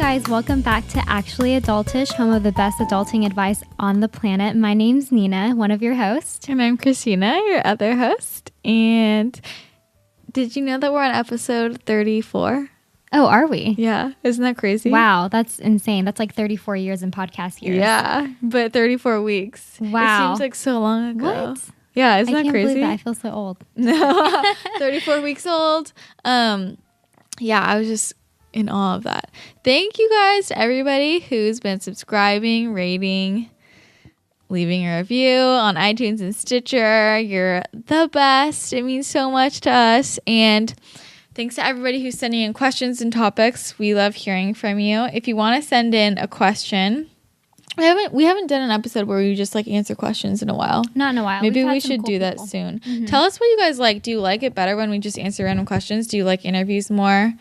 guys, welcome back to Actually Adultish, home of the best adulting advice on the planet. My name's Nina, one of your hosts. And I'm Christina, your other host. And did you know that we're on episode 34? Oh, are we? Yeah. Isn't that crazy? Wow, that's insane. That's like 34 years in podcast years. Yeah, but 34 weeks. Wow. It seems like so long ago. What? Yeah, isn't that crazy? I can't believe that. I feel so old. 34 weeks old. Yeah, I was just in awe of that. Thank you guys to everybody who's been subscribing, rating, leaving a review on iTunes and Stitcher. You're the best. It means so much to us. And thanks to everybody who's sending in questions and topics. We love hearing from you. If you want to send in a question, we haven't done an episode where we just like answer questions in a while. Not in a while. Maybe we should do that soon. Mm-hmm. Tell us what you guys like. Do you like it better when we just answer random questions? Do you like interviews more?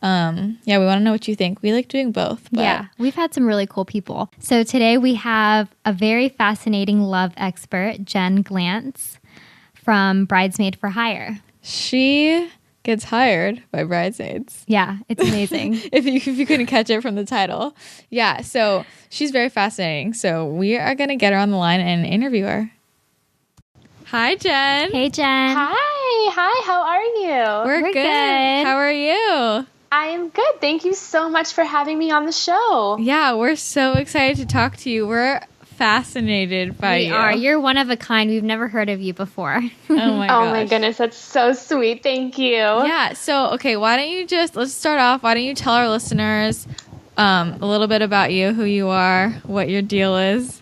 Yeah, we want to know what you think. We like doing both. But yeah, we've had some really cool people. So today we have a very fascinating love expert, Jen Glantz from Bridesmaid for Hire. She gets hired by bridesmaids. Yeah, it's amazing. if you couldn't catch it from the title. Yeah, so she's very fascinating. So we are going to get her on the line and interview her. Hi, Jen. Hey, Jen. Hi, how are you? We're good. How are you? I am good. Thank you so much for having me on the show. Yeah, we're so excited to talk to you. We're fascinated by you. We are. You're one of a kind. We've never heard of you before. Oh my gosh. Oh my goodness, that's so sweet. Thank you. Yeah, so okay, let's start off. Why don't you tell our listeners a little bit about you, who you are, what your deal is?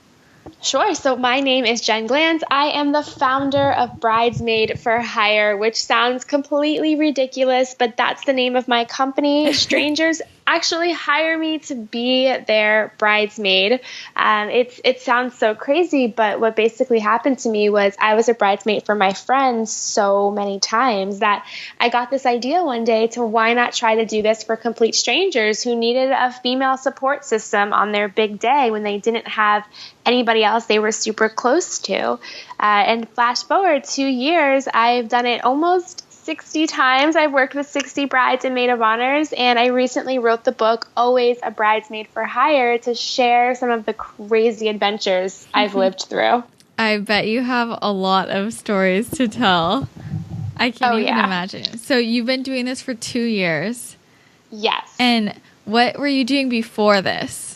Sure. So my name is Jen Glantz. I am the founder of Bridesmaid for Hire, which sounds completely ridiculous, but that's the name of my company. Strangers actually hire me to be their bridesmaid. It sounds so crazy, but what basically happened to me was I was a bridesmaid for my friends so many times that I got this idea one day to why not try to do this for complete strangers who needed a female support system on their big day when they didn't have anybody else they were super close to. And flash forward 2 years, I've done it almost 60 times. I've worked with 60 brides and maid of honors, and I recently wrote the book, Always a Bridesmaid for Hire, to share some of the crazy adventures I've lived through. I bet you have a lot of stories to tell. I can't even imagine. So you've been doing this for 2 years. Yes. And what were you doing before this?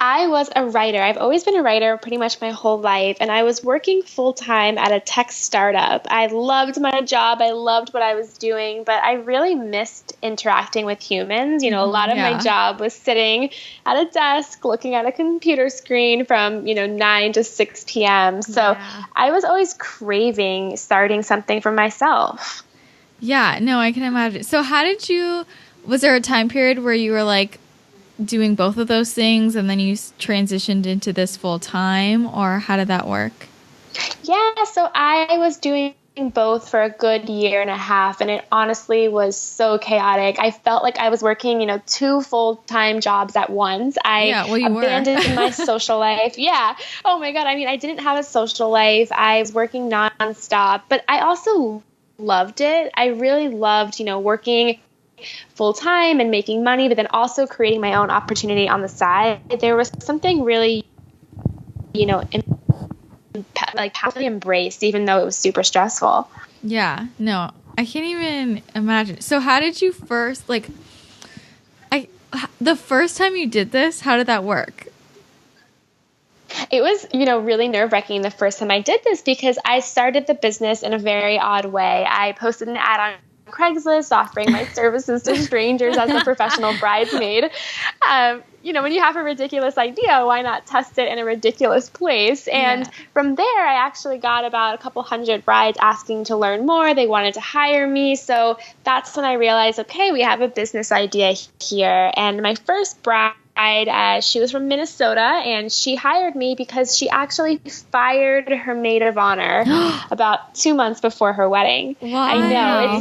I was a writer. I've always been a writer pretty much my whole life, and I was working full-time at a tech startup. I loved my job. I loved what I was doing, but I really missed interacting with humans. You know, a lot of my job was sitting at a desk looking at a computer screen from, 9 to 6 p.m. So I was always craving starting something for myself. Yeah, no, I can imagine. So was there a time period where you were like, doing both of those things and then you transitioned into this full time, or how did that work? Yeah, so I was doing both for a good year and a half, and it honestly was so chaotic. I felt like I was working, 2 full-time jobs at once. I abandoned my social life. Yeah. Oh my God. I mean, I didn't have a social life. I was working nonstop, but I also loved it. I really loved, working full-time and making money, but then also creating my own opportunity on the side. There was something really, powerfully embraced, even though it was super stressful. Yeah, no, I can't even imagine. So how did you first, the first time you did this, how did that work? It was, really nerve-wracking the first time I did this because I started the business in a very odd way. I posted an ad on Craigslist offering my services to strangers as a professional bridesmaid. When you have a ridiculous idea, why not test it in a ridiculous place? And from there, I actually got about a couple hundred brides asking to learn more. They wanted to hire me. So that's when I realized, okay, we have a business idea here. And my first bride, she was from Minnesota, and she hired me because she actually fired her maid of honor about 2 months before her wedding. Wow. I know,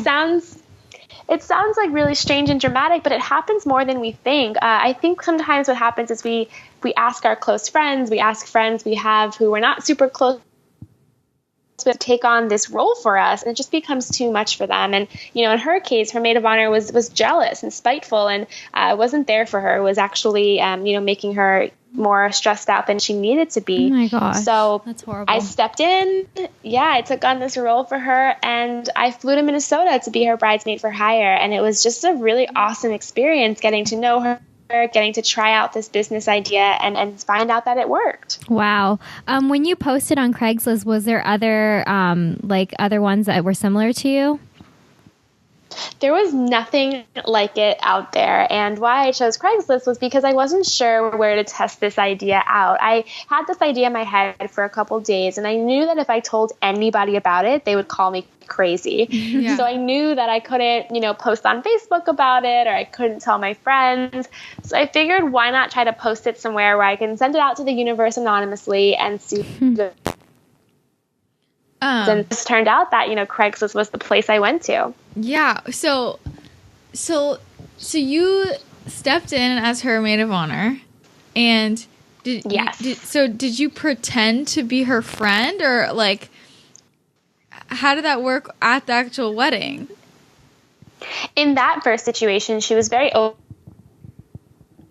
it sounds like really strange and dramatic, but it happens more than we think. I think sometimes what happens is we ask our close friends, we ask friends we have who we're not super close to take on this role for us, and it just becomes too much for them. And, you know, in her case, her maid of honor was jealous and spiteful, and wasn't there for her. It was actually, you know, making her more stressed out than she needed to be. Oh my gosh. So that's horrible. I stepped in. Yeah, I took on this role for her, and I flew to Minnesota to be her bridesmaid for hire. And it was just a really awesome experience getting to know her, getting to try out this business idea and find out that it worked. Wow. When you posted on Craigslist, was there other other ones that were similar to you? There was nothing like it out there. And why I chose Craigslist was because I wasn't sure where to test this idea out. I had this idea in my head for a couple days, and I knew that if I told anybody about it, they would call me crazy. Yeah. So I knew that I couldn't, you know, post on Facebook about it, or I couldn't tell my friends. So I figured, why not try to post it somewhere where I can send it out to the universe anonymously and see and it turned out that, you know, Craigslist was the place I went to. Yeah. So you stepped in as her maid of honor, and did you pretend to be her friend, or like, how did that work at the actual wedding? In that first situation, she was very open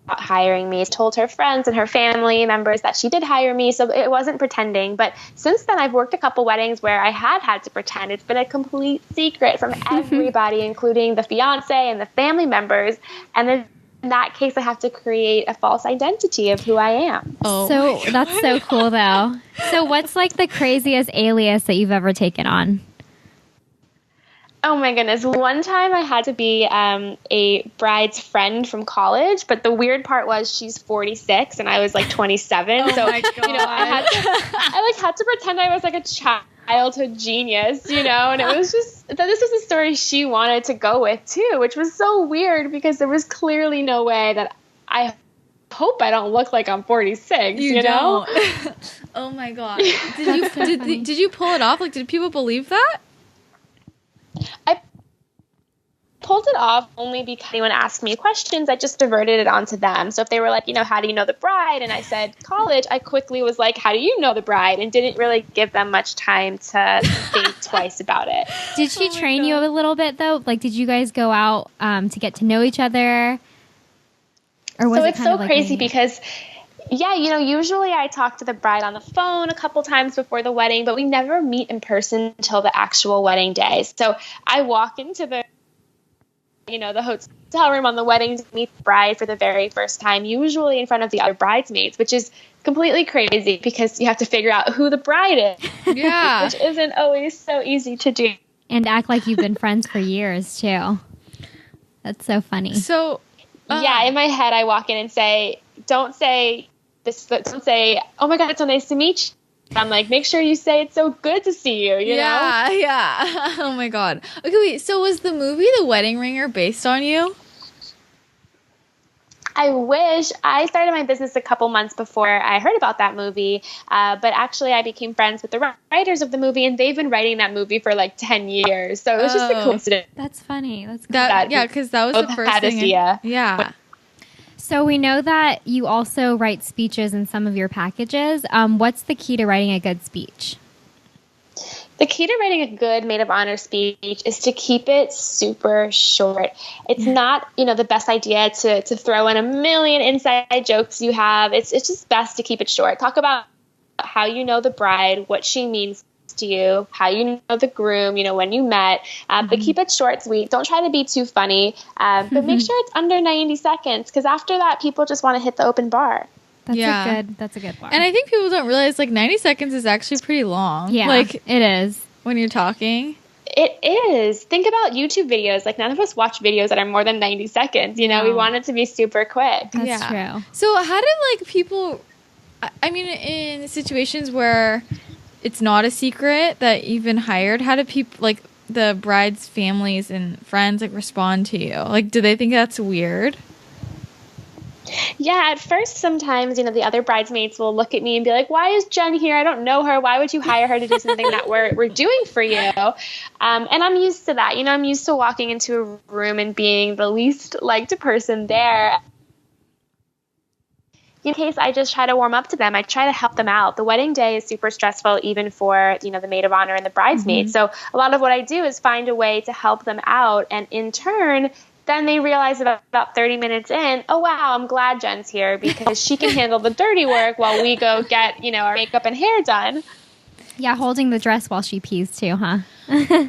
about hiring me. Told her friends and her family members that she did hire me, so it wasn't pretending. But since then, I've worked a couple weddings where I had to pretend. It's been a complete secret from everybody, including the fiance and the family members. And then in that case, I have to create a false identity of who I am. Oh, so that's so cool, though. So what's like the craziest alias that you've ever taken on? Oh my goodness. One time I had to be a bride's friend from college, but the weird part was she's 46 and I was like 27. Oh, so, my God. You know, I had to pretend I was like a childhood genius, you know, and it was just that this was the story she wanted to go with too, which was so weird because there was clearly no way that I hope I don't look like I'm 46, you know? Oh my God. Did you pull it off? Like, did people believe that? I pulled it off only because anyone asked me questions, I just diverted it onto them. So if they were like, you know, how do you know the bride? And I said college, I quickly was like, how do you know the bride? And didn't really give them much time to think twice about it. Did she train you a little bit, though? Like, did you guys go out to get to know each other? Or was so it it's kind so of like crazy because... Yeah, you know, usually I talk to the bride on the phone a couple times before the wedding, but we never meet in person until the actual wedding day. So I walk into the hotel room on the wedding to meet the bride for the very first time, usually in front of the other bridesmaids, which is completely crazy because you have to figure out who the bride is. Yeah. Which isn't always so easy to do. And act like you've been friends for years, too. That's so funny. So, yeah, in my head, I walk in and say, don't say, oh my God, it's so nice to meet you. I'm like, make sure you say it's so good to see you, you know? Yeah. Oh my God. Okay, wait, so was the movie The Wedding Ringer based on you? I wish. I started my business a couple months before I heard about that movie, but actually I became friends with the writers of the movie, and they've been writing that movie for like 10 years. So it was just a coincidence. That's funny. That's good. Because that was the first thing. Yeah. So we know that you also write speeches in some of your packages. What's the key to writing a good speech? The key to writing a good maid of honor speech is to keep it super short. It's not, you know, the best idea to throw in a million inside jokes you have. It's just best to keep it short. Talk about how you know the bride, what she means to you, how you know the groom, you know, when you met, but keep it short, sweet. Don't try to be too funny, but make sure it's under 90 seconds because after that, people just want to hit the open bar. That's a good bar. And I think people don't realize like 90 seconds is actually pretty long. Yeah, like it is. When you're talking. It is. Think about YouTube videos. Like, none of us watch videos that are more than 90 seconds. You know, we want it to be super quick. That's true. So how did like people, I mean, in situations where it's not a secret that you've been hired, how do people, like the bride's families and friends, like respond to you? Like, do they think that's weird? Yeah, at first, sometimes, you know, the other bridesmaids will look at me and be like, why is Jen here? I don't know her. Why would you hire her to do something that we're doing for you? And I'm used to that. You know, I'm used to walking into a room and being the least liked person there. in case I just try to warm up to them. I try to help them out. The wedding day is super stressful, even for, the maid of honor and the bridesmaid. So a lot of what I do is find a way to help them out. And in turn, then they realize about 30 minutes in, oh, wow, I'm glad Jen's here because she can handle the dirty work while we go get, our makeup and hair done. Yeah, holding the dress while she pees too, huh?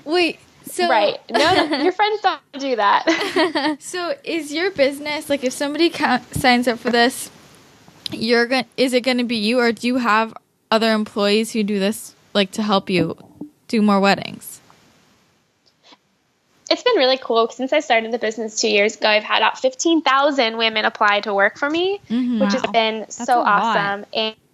Wait, so... Right. No, your friends don't do that. So is your business, like if somebody signs up for this, is it going to be you, or do you have other employees who do this, like to help you do more weddings? It's been really cool. Since I started the business 2 years ago, I've had about 15,000 women apply to work for me, which has been so awesome.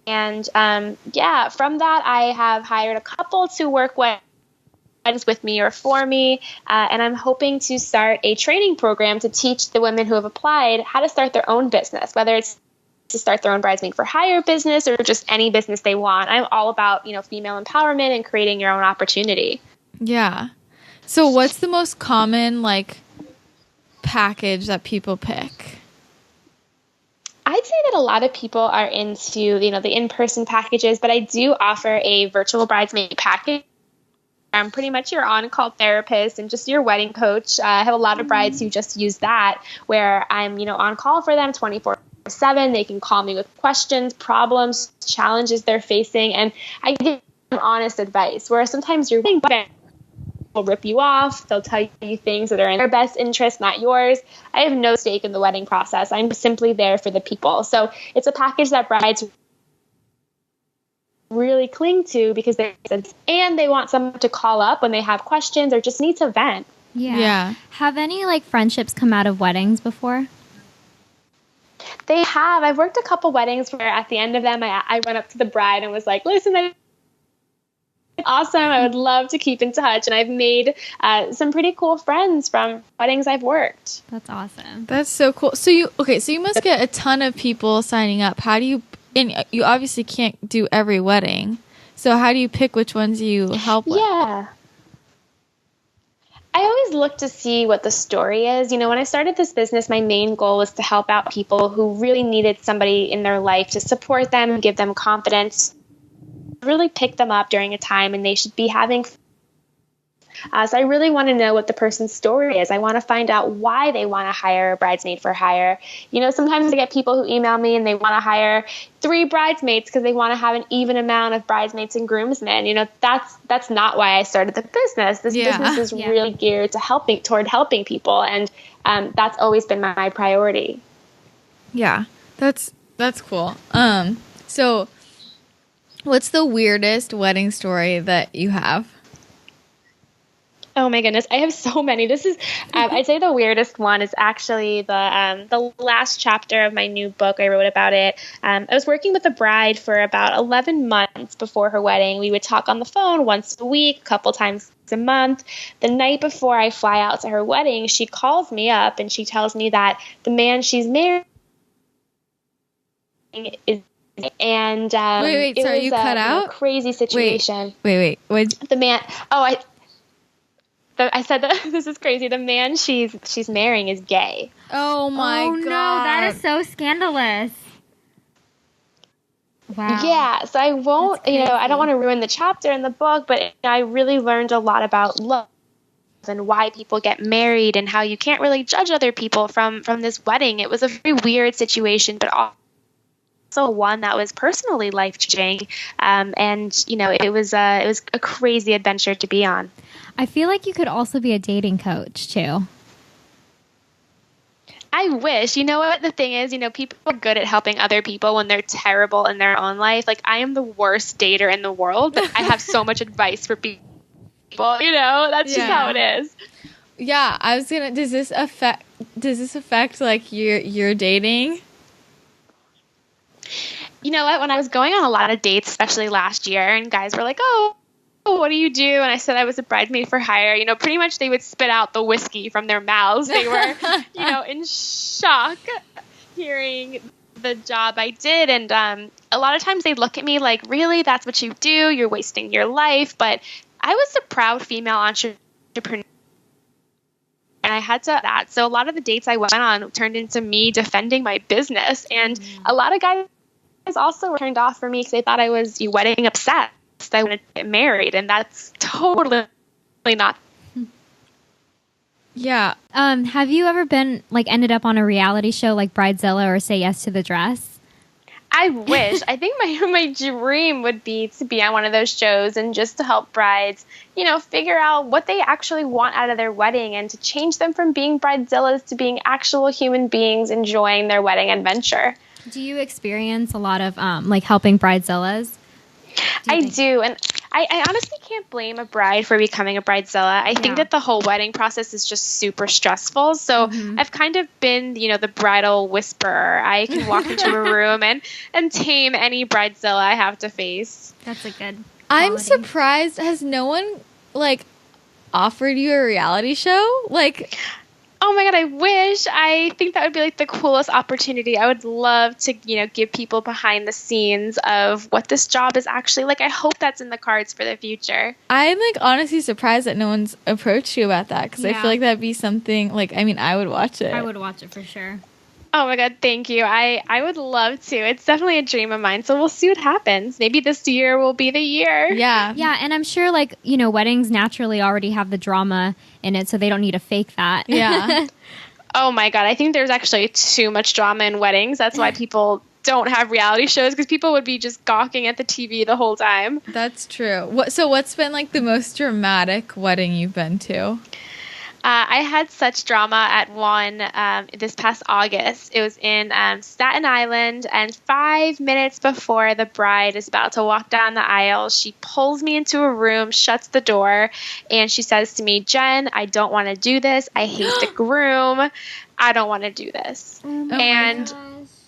And from that, I have hired a couple to work weddings with me or for me. And I'm hoping to start a training program to teach the women who have applied how to start their own business, whether it's to start their own bridesmaid for hire business or just any business they want. I'm all about, female empowerment and creating your own opportunity. Yeah. So what's the most common, package that people pick? I'd say that a lot of people are into, the in-person packages, but I do offer a virtual bridesmaid package. I'm pretty much your on-call therapist and just your wedding coach. I have a lot of brides who just use that, where I'm, on call for them 24/7. They can call me with questions, problems, challenges they're facing, and I give them honest advice, where sometimes you're will rip you off. They'll tell you things that are in their best interest, not yours. I have no stake in the wedding process. I'm simply there for the people. So it's a package that brides really cling to because they want someone to call up when they have questions or just need to vent. Yeah. Have any friendships come out of weddings before? They have. I've worked a couple weddings where at the end of them, I went up to the bride and was like, listen, awesome. I would love to keep in touch. And I've made some pretty cool friends from weddings I've worked. That's awesome. That's so cool. So you must get a ton of people signing up. How do you, and you obviously can't do every wedding. So how do you pick which ones you help with? Yeah. I always look to see what the story is. When I started this business, my main goal was to help out people who really needed somebody in their life to support them and give them confidence, really pick them up during a time and they should be having fun. So I really want to know what the person's story is. I want to find out why they want to hire a bridesmaid for hire. Sometimes I get people who email me and they want to hire 3 bridesmaids because they want to have an even amount of bridesmaids and groomsmen. That's not why I started the business. This business is really geared to helping people, and that's always been my priority. Yeah, that's cool. So what's the weirdest wedding story that you have? Oh my goodness, I have so many. This is, I'd say the weirdest one is actually the last chapter of my new book. I wrote about it. I was working with a bride for about 11 months before her wedding. We would talk on the phone once a week, a couple times a month. The night before I fly out to her wedding, she calls me up and she tells me that the man she's marrying is, and wait, sorry, you cut out? A crazy situation. Wait. The man, I said that this is crazy. The man she's marrying is gay. Oh my God. No, that is so scandalous. Wow. Yeah, so I won't, I don't want to ruin the chapter in the book, but I really learned a lot about love and why people get married and how you can't really judge other people from this wedding. It was a very weird situation, but also one that was personally life-changing. It was a crazy adventure to be on. I feel like you could also be a dating coach too. I wish. You know what the thing is? People are good at helping other people when they're terrible in their own life. Like, I am the worst dater in the world, but I have so much advice for people. That's just how it is. Yeah, I was gonna. Does this affect like your dating? You know what? When I was going on a lot of dates, especially last year, and guys were like, "Oh, what do you do?" And I said I was a bridesmaid for hire. Pretty much they would spit out the whiskey from their mouths. They were, in shock hearing the job I did. And a lot of times they'd look at me like, really, that's what you do? You're wasting your life. But I was a proud female entrepreneur. And I had that. So a lot of the dates I went on turned into me defending my business. And a lot of guys also were turned off for me because they thought I was wedding obsessed. I wanted to get married, and that's totally not. Yeah. Have you ever been ended up on a reality show like Bridezilla or Say Yes to the Dress? I wish. I think my dream would be to be on one of those shows and just to help brides, figure out what they actually want out of their wedding and to change them from being bridezillas to being actual human beings enjoying their wedding adventure. Do you experience a lot of helping bridezillas? I do, and I honestly can't blame a bride for becoming a bridezilla. I think that the whole wedding process is just super stressful. So I've kind of been, the bridal whisperer. I can walk into a room and tame any bridezilla I have to face. That's a good quality. I'm surprised. Has no one offered you a reality show? Oh my God, I wish. I think that would be the coolest opportunity. I would love to, give people behind the scenes of what this job is actually like. I hope that's in the cards for the future. I'm honestly surprised that no one's approached you about that because I feel like that'd be something I would watch it. I would watch it for sure. Oh my God, thank you. I would love to. It's definitely a dream of mine. So we'll see what happens. Maybe this year will be the year. Yeah. Yeah, and I'm sure weddings naturally already have the drama in it, so they don't need to fake that. Yeah. Oh my God, I think there's actually too much drama in weddings. That's why people don't have reality shows, because people would be just gawking at the TV the whole time. That's true. What's been the most dramatic wedding you've been to? I had such drama at one this past August. It was in Staten Island, and 5 minutes before the bride is about to walk down the aisle, she pulls me into a room, shuts the door, and she says to me, "Jen, I don't want to do this. I hate the groom. I don't want to do this." And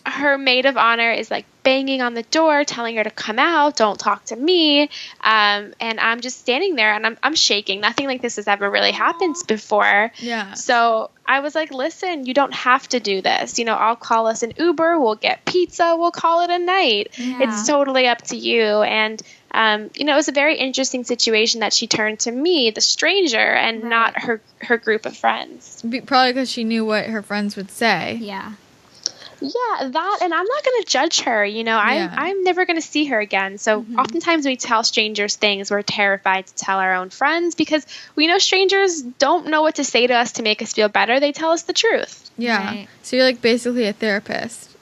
her maid of honor is banging on the door, telling her to come out, don't talk to me. And I'm just standing there and I'm shaking. Nothing like this has ever really happened before. Yeah. So I was like, listen, you don't have to do this. I'll call us an Uber. We'll get pizza. We'll call it a night. Yeah. It's totally up to you. And, it was a very interesting situation that she turned to me, the stranger, and not her group of friends. Probably because she knew what her friends would say. Yeah. Yeah, that, and I'm not going to judge her. I'm never going to see her again. So oftentimes we tell strangers things we're terrified to tell our own friends because we know strangers don't know what to say to us to make us feel better. They tell us the truth. Yeah. Right. So you're basically a therapist.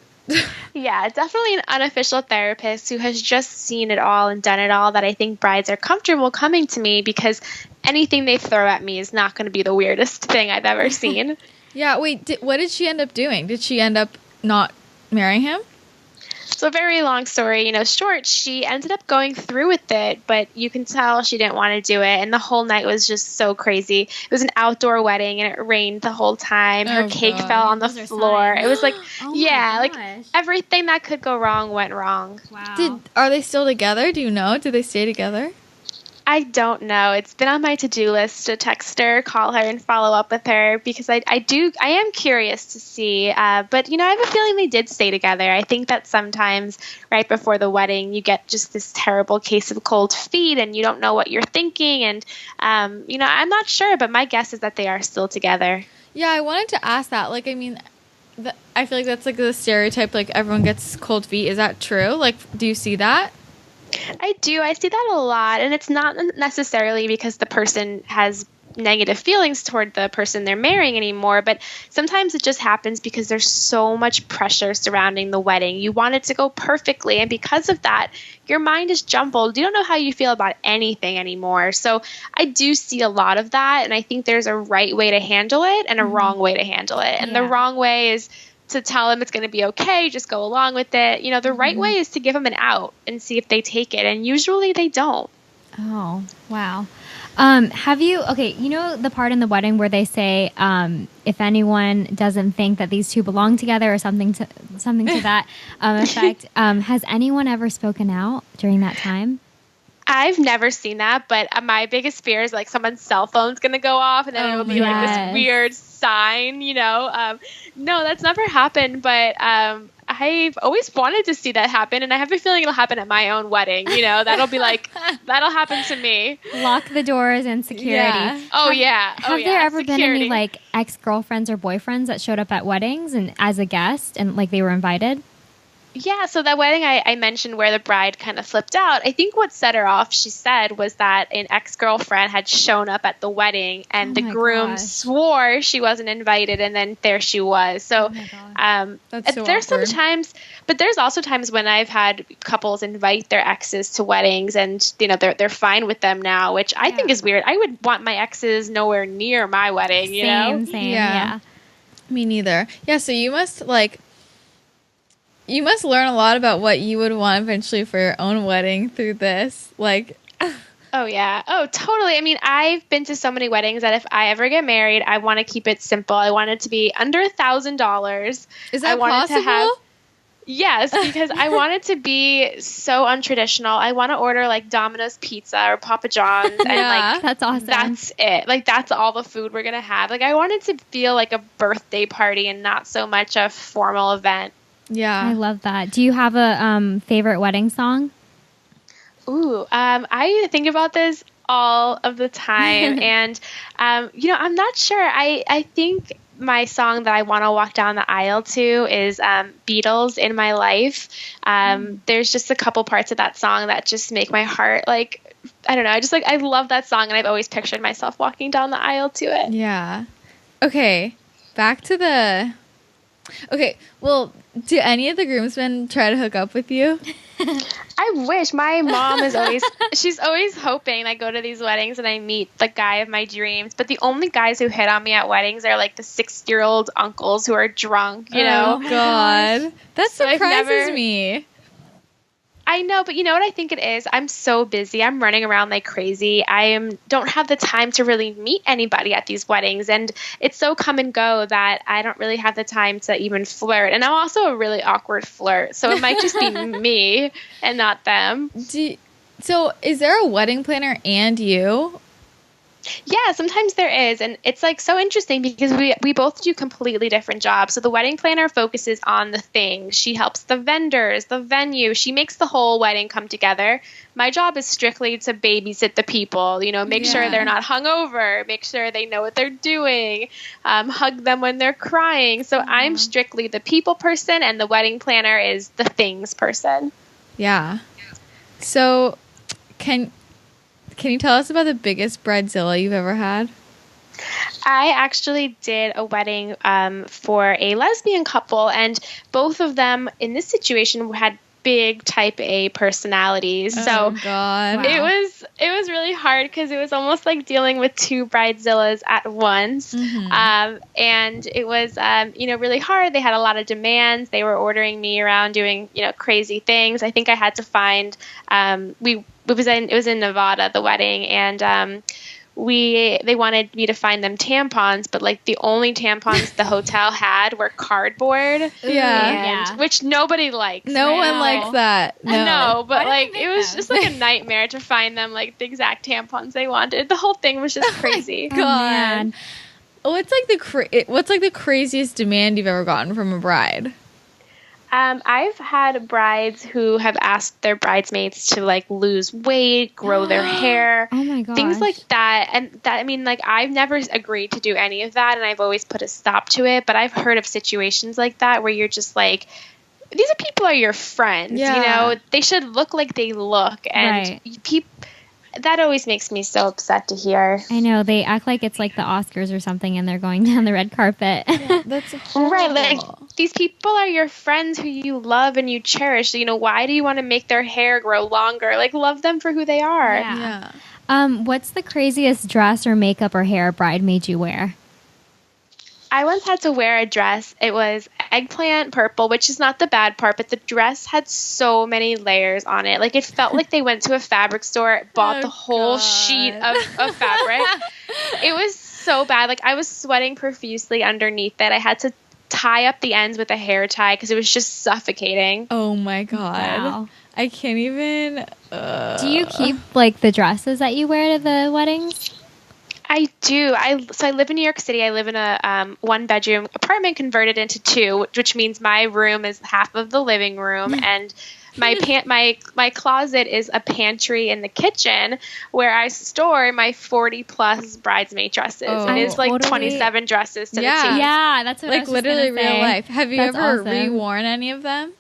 Yeah, definitely an unofficial therapist who has just seen it all and done it all, that I think brides are comfortable coming to me because anything they throw at me is not going to be the weirdest thing I've ever seen. Yeah, wait, what did she end up doing? Did she end up not marrying him? So very long story, short, she ended up going through with it, but you can tell she didn't want to do it. And the whole night was just so crazy. It was an outdoor wedding and it rained the whole time. Her cake fell on the floor. It was everything that could go wrong went wrong. Wow. Are they still together? Do you know? Did they stay together? I don't know. It's been on my to-do list to text her, call her, and follow up with her because I am curious to see. But, I have a feeling they did stay together. I think that sometimes right before the wedding, you get just this terrible case of cold feet and you don't know what you're thinking. And, I'm not sure, but my guess is that they are still together. Yeah, I wanted to ask that. I feel like that's the stereotype, everyone gets cold feet. Is that true? Do you see that? I do. I see that a lot. And it's not necessarily because the person has negative feelings toward the person they're marrying anymore, but sometimes it just happens because there's so much pressure surrounding the wedding. You want it to go perfectly, and because of that, your mind is jumbled. You don't know how you feel about anything anymore. So I do see a lot of that, and I think there's a right way to handle it and a wrong way to handle it. And the wrong way is to tell them it's going to be okay, just go along with it. The right way is to give them an out and see if they take it, and usually they don't. Oh, wow. Have you, the part in the wedding where they say, if anyone doesn't think that these two belong together or something to that effect, has anyone ever spoken out during that time? I've never seen that, but my biggest fear is someone's cell phone's going to go off and then it'll be this weird sign, No, that's never happened, but I've always wanted to see that happen, and I have a feeling it'll happen at my own wedding. That'll be that'll happen to me. Lock the doors and security. Yeah. Have there ever been any ex-girlfriends or boyfriends that showed up at weddings and as a guest and they were invited? Yeah, so that wedding I mentioned where the bride kind of flipped out, I think what set her off, she said, was that an ex-girlfriend had shown up at the wedding and the groom swore she wasn't invited, and then there she was. So, That's so there's awkward. sometimes, but there's also times when I've had couples invite their exes to weddings and, you know, they're fine with them now, which I think is weird. I would want my exes nowhere near my wedding, you know? Same, yeah. Me neither. Yeah, so you must learn a lot about what you would want eventually for your own wedding through this. Like, oh, yeah. Oh, totally. I mean, I've been to so many weddings that if I ever get married, I want to keep it simple. I want it to be under $1,000. Is that possible? Yes, because I want it to be so untraditional. I want to order like Domino's pizza or Papa John's. And like, that's awesome. That's it. Like, that's all the food we're going to have. Like, I want it to feel like a birthday party and not so much a formal event. Yeah. I love that. Do you have a favorite wedding song? Ooh, I think about this all of the time. And, you know, I'm not sure. I think my song that I want to walk down the aisle to is Beatles, In My Life. There's just a couple parts of that song that just make my heart, like, I don't know. I love that song, and I've always pictured myself walking down the aisle to it. Yeah. Okay. Back to the... Okay, well, do any of the groomsmen try to hook up with you? I wish. My mom is she's always hoping I go to these weddings and I meet the guy of my dreams. But the only guys who hit on me at weddings are like the 60-year-old uncles who are drunk, you know? Oh, God. That So surprises me. I know, but you know what I think it is? I'm so busy. I'm running around like crazy. Don't have the time to really meet anybody at these weddings. And it's so come and go that I don't really have the time to even flirt. And I'm also a really awkward flirt. So it might just be me and not them. So is there a wedding planner and you? Yeah, sometimes there is. And it's like so interesting because we both do completely different jobs. So the wedding planner focuses on the things. She helps the vendors, the venue. She makes the whole wedding come together. My job is strictly to babysit the people, you know, make sure they're not hungover, make sure they know what they're doing, hug them when they're crying. So I'm strictly the people person, and the wedding planner is the things person. Yeah. So can you tell us about the biggest bridezilla you've ever had? I actually did a wedding for a lesbian couple, and both of them in this situation had big type A personalities. So God. it was really hard because it was almost like dealing with two bridezillas at once. And it was really hard. They had a lot of demands. They were ordering me around doing crazy things. I think I had to find it was in Nevada, the wedding, and they wanted me to find them tampons, but like the only tampons the hotel had were cardboard. Which nobody likes. No one likes that. No, but like it was just like a nightmare to find them like the exact tampons they wanted. The whole thing was just crazy. God. What's like the craziest demand you've ever gotten from a bride? I've had brides who have asked their bridesmaids to like lose weight, grow their hair, oh my gosh, things like that. And that, I mean, like I've never agreed to do any of that, and I've always put a stop to it. But I've heard of situations like that where you're just like, these people are your friends, you know, they should look like they look, and that always makes me so upset to hear. I know, they act like it's like the Oscars or something and they're going down the red carpet. That's horrible. Right, like these people are your friends who you love and you cherish. You know, why do you want to make their hair grow longer? Like, love them for who they are. What's the craziest dress or makeup or hair a bride made you wear? I once had to wear a dress. It was eggplant purple, which is not the bad part, but the dress had so many layers on it. Like, it felt like they went to a fabric store, bought the whole sheet of fabric. It was so bad. Like, I was sweating profusely underneath it. I had to tie up the ends with a hair tie because it was just suffocating. Oh my God. Wow. I can't even. Do you keep like the dresses that you wear to the weddings? I do. So I live in New York City. I live in a one-bedroom apartment converted into two, which means my room is half of the living room, and my closet is a pantry in the kitchen where I store my 40-plus bridesmaid dresses. And it's like 27 dresses to the team. Yeah, that's what I was literally just gonna say. real life. Have you That's ever awesome. reworn any of them?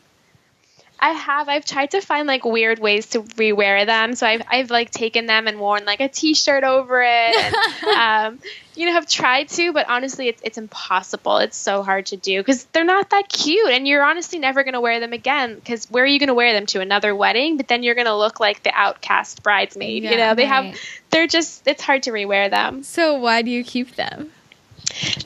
I have. I've tried to find like weird ways to rewear them. So I've like taken them and worn like a t-shirt over it. And, have tried to, but honestly, it's impossible. It's so hard to do because they're not that cute, and you're honestly never going to wear them again. Because where are you going to wear them to? Another wedding? But then you're going to look like the outcast bridesmaid. Yeah, it's hard to rewear them. So why do you keep them?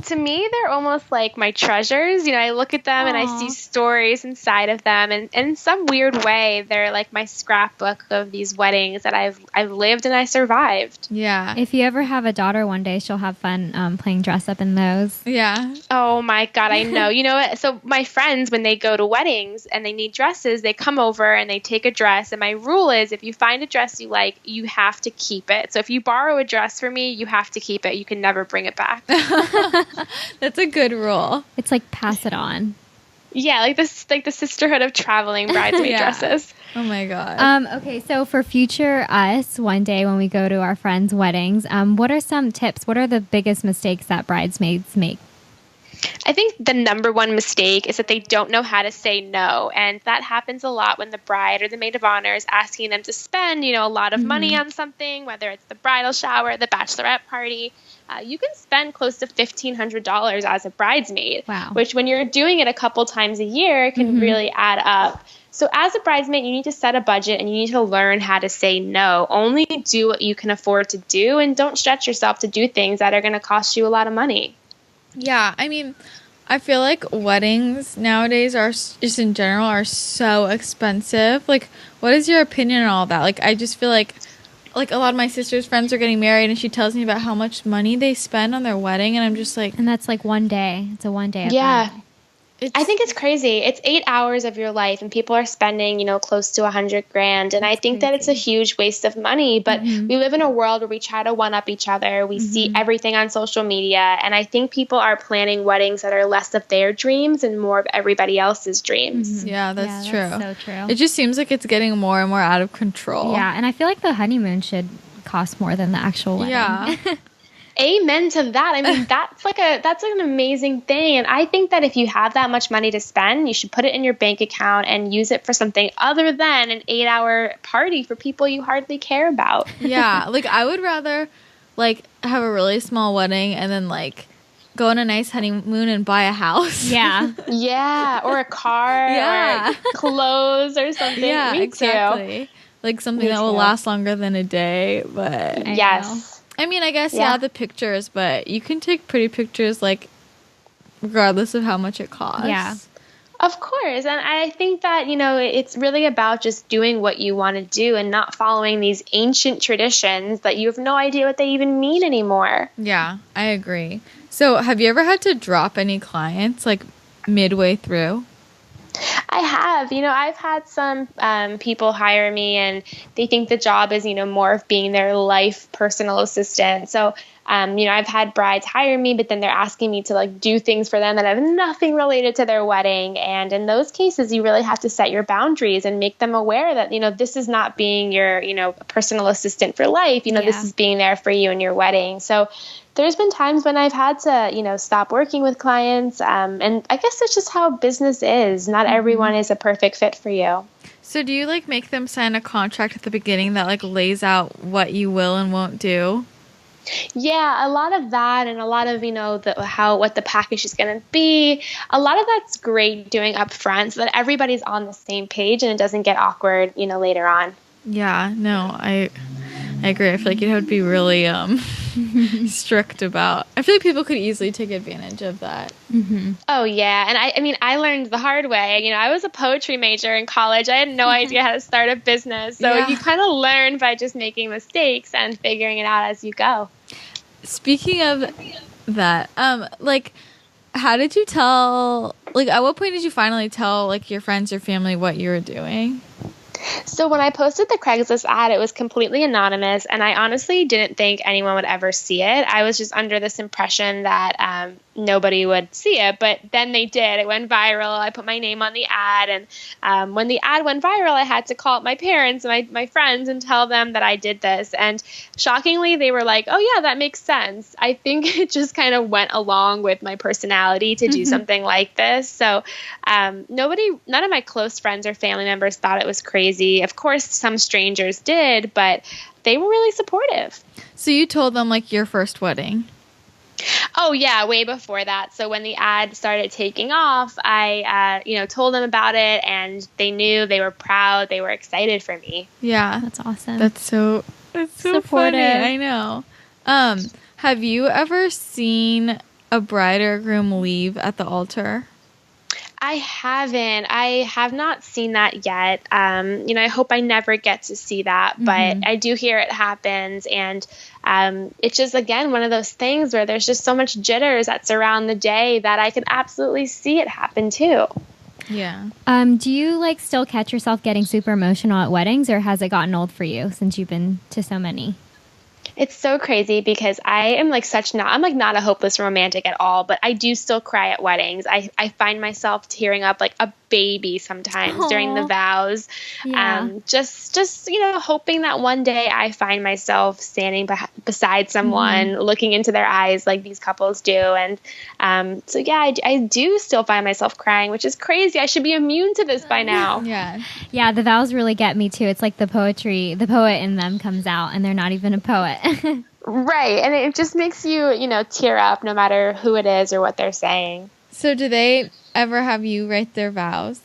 To me, they're almost like my treasures. I look at them and I see stories inside of them, and in some weird way, they're like my scrapbook of these weddings that I've lived and I survived. Yeah. If you ever have a daughter one day, she'll have fun playing dress up in those. Yeah. Oh my God, I know. You know what? So my friends, when they go to weddings and they need dresses, they come over and they take a dress. And my rule is, if you find a dress you like, you have to keep it. So if you borrow a dress from me, you have to keep it. You can never bring it back. That's a good rule. It's like pass it on. Yeah, like the sisterhood of traveling bridesmaid dresses. Oh my God. Okay, so for future us, one day when we go to our friends' weddings, what are some tips? What are the biggest mistakes that bridesmaids make? I think the number one mistake is that they don't know how to say no. And that happens a lot when the bride or the maid of honor is asking them to spend, a lot of money on something, whether it's the bridal shower, the bachelorette party. You can spend close to $1,500 as a bridesmaid, which when you're doing it a couple times a year can really add up. So as a bridesmaid, you need to set a budget and you need to learn how to say no. Only do what you can afford to do, and don't stretch yourself to do things that are going to cost you a lot of money. Yeah, I mean, I feel like weddings nowadays just in general are so expensive. Like, what is your opinion on all that? Like, I just feel like a lot of my sister's friends are getting married, and she tells me about how much money they spend on their wedding, and I'm just like... And that's like one day. It's a one day event. Yeah. I think it's crazy. It's 8 hours of your life, and people are spending, close to $100,000. And I think that it's a huge waste of money. But we live in a world where we try to one up each other. We see everything on social media. And I think people are planning weddings that are less of their dreams and more of everybody else's dreams. Yeah, that's true. That's so true. It just seems like it's getting more and more out of control. Yeah, and I feel like the honeymoon should cost more than the actual wedding. Yeah. Amen to that. I mean, that's an amazing thing. And I think that if you have that much money to spend, you should put it in your bank account and use it for something other than an 8-hour party for people you hardly care about. Yeah. Like, I would rather have a really small wedding and then go on a nice honeymoon and buy a house. Yeah. Yeah. Or a car. Yeah. Or clothes or something. Yeah, Me exactly. Too. Like something that will last longer than a day. But yes. I mean, I guess, the pictures, but you can take pretty pictures, regardless of how much it costs. Yeah. Of course. And I think that, it's really about just doing what you want to do and not following these ancient traditions that you have no idea what they even mean anymore. Yeah, I agree. So have you ever had to drop any clients, midway through? I have. I've had some people hire me and they think the job is, more of being their life personal assistant. So, I've had brides hire me, but then they're asking me to do things for them that have nothing related to their wedding. And in those cases, you really have to set your boundaries and make them aware that, this is not being your, personal assistant for life. This is being there for you and your wedding. So there's been times when I've had to, stop working with clients. And I guess that's just how business is. Not everyone is a perfect fit for you. So do you make them sign a contract at the beginning that lays out what you will and won't do? Yeah, a lot of that, and a lot of, what the package is going to be. A lot of that's great doing up front so that everybody's on the same page and it doesn't get awkward, later on. Yeah, no, I agree. I feel like you'd have to be really strict about. I feel like people could easily take advantage of that. Mm-hmm. Oh yeah, and I learned the hard way. I was a poetry major in college. I had no idea how to start a business, so you kind of learn by just making mistakes and figuring it out as you go. Speaking of that, how did you tell? At what point did you finally tell your friends or family what you were doing? So when I posted the Craigslist ad, it was completely anonymous, and I honestly didn't think anyone would ever see it. I was just under this impression that nobody would see it, but then they did. It went viral. I put my name on the ad, and when the ad went viral, I had to call up my parents and my friends and tell them that I did this. And shockingly, they were like, "Oh yeah, that makes sense." I think it just kind of went along with my personality to do something like this. So none of my close friends or family members thought it was crazy. Of course, some strangers did, but they were really supportive. So you told them like your first wedding? Oh yeah, way before that. So when the ad started taking off, I told them about it, and they knew, they were proud, they were excited for me. Yeah, that's awesome. That's so supportive. Funny. I know. Have you ever seen a bride or groom leave at the altar? I haven't. I have not seen that yet. I hope I never get to see that, but I do hear it happens. And it's just, again, one of those things where there's just so much jitters that surround the day that I could absolutely see it happen too. Yeah. Do you still catch yourself getting super emotional at weddings, or has it gotten old for you since you've been to so many? It's so crazy because I am I'm not a hopeless romantic at all, but I do still cry at weddings. I find myself tearing up like a baby sometimes during the vows. Yeah. Just hoping that one day I find myself standing beside someone, looking into their eyes like these couples do. And I do still find myself crying, which is crazy. I should be immune to this by now. Yeah, the vows really get me too. It's like the poet in them comes out, and they're not even a poet. Right. And it just makes you, tear up no matter who it is or what they're saying. So do they ever have you write their vows?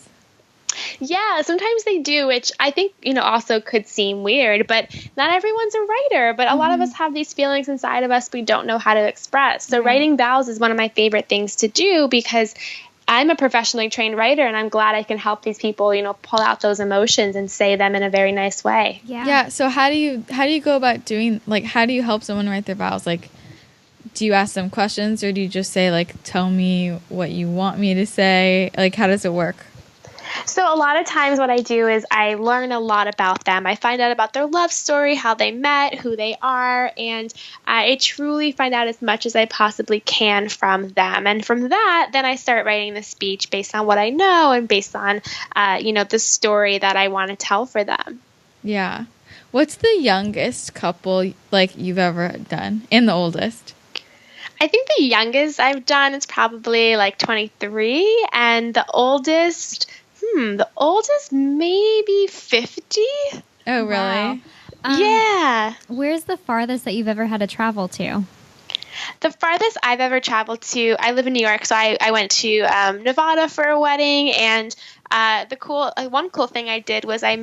Yeah, sometimes they do, which I think, also could seem weird, but not everyone's a writer. But a lot of us have these feelings inside of us we don't know how to express. So writing vows is one of my favorite things to do because I'm a professionally trained writer, and I'm glad I can help these people, pull out those emotions and say them in a very nice way. Yeah. So how do you go about doing, how do you help someone write their vows? Do you ask them questions, or do you just say, tell me what you want me to say? How does it work? So a lot of times what I do is I learn a lot about them. I find out about their love story, how they met, who they are, and I truly find out as much as I possibly can from them. And from that, then I start writing the speech based on what I know and based on, the story that I want to tell for them. Yeah. What's the youngest couple, you've ever done, and the oldest? I think the youngest I've done is probably 23, and the oldest maybe 50. Oh, really? Wow. Yeah. Where's the farthest that you've ever had to travel to? The farthest I've ever traveled to, I live in New York, so I went to Nevada for a wedding, and one cool thing I did was I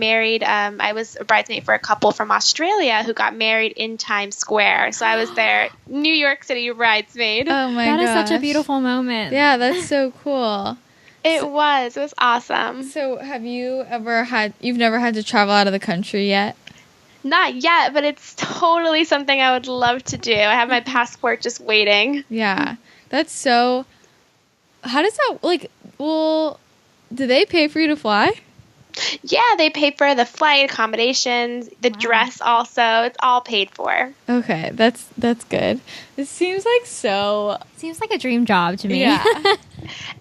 was a bridesmaid for a couple from Australia who got married in Times Square. So I was their New York City bridesmaid. Oh my gosh. That is such a beautiful moment. Yeah, that's so cool. It was awesome. So you've never had to travel out of the country yet? Not yet, but it's totally something I would love to do. I have my passport just waiting. Yeah. That's so... How does that... do they pay for you to fly? Yeah, they pay for the flight, accommodations, the dress also. It's all paid for. Okay, that's good. It seems like a dream job to me. Yeah.